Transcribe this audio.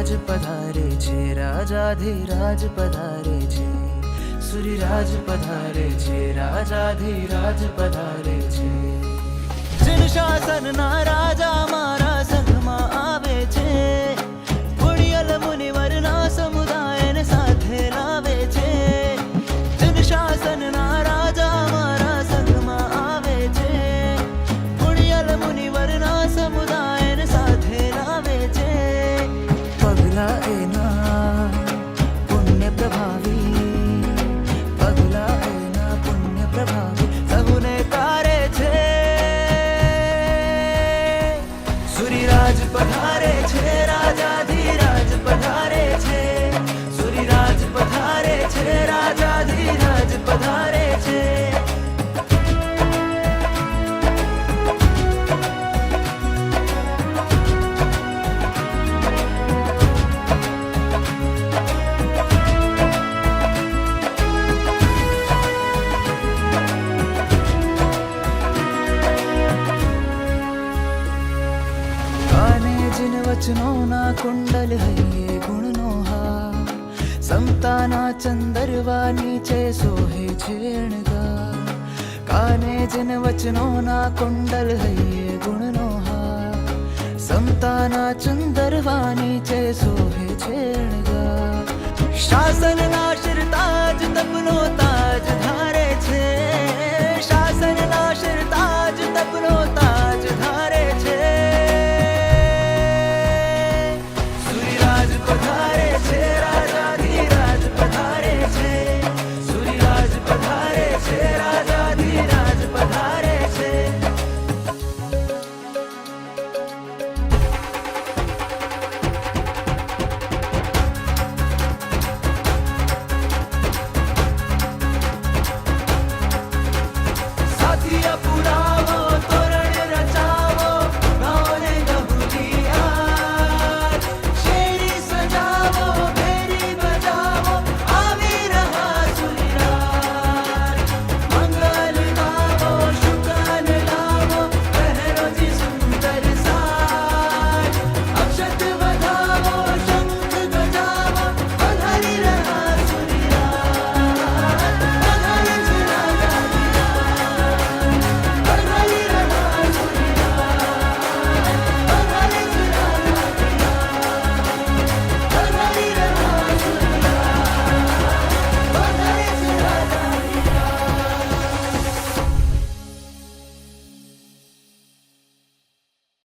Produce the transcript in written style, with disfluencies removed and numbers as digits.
सूर्यराज पधारे छे राजाधिराज पधारे छे सूर्यराज पधारे छे राजाधिराज पधारे छे जिन शासन ना राजा मारा संगमा आवे छे पुण्यल मुनिवर ना समुदाय ने साथे लावे छे जिन शासन ना राजा मारा संगमा आवे छे पुण्यल मुनिवर ना समुदाय ने साथे लावे छे पगला एना पुण्य प्रभावी पगला एना पुण्य प्रभावी सहुने तारे छे सूर्यराज पधारे छे राजाधिराज पधारे छे सूर्यराज पधारे छे राजाधिराज पधारे छे जिन वचनों ना कुंडल है ये गुण नो हा समताना चंदरवा नीचे सोहे छेणगा काने जिन वचनों ना कुंडल है ये गुण नो हा समताना चंदरवा नीचे सोहे छेणगा शासन ना शिरताज तप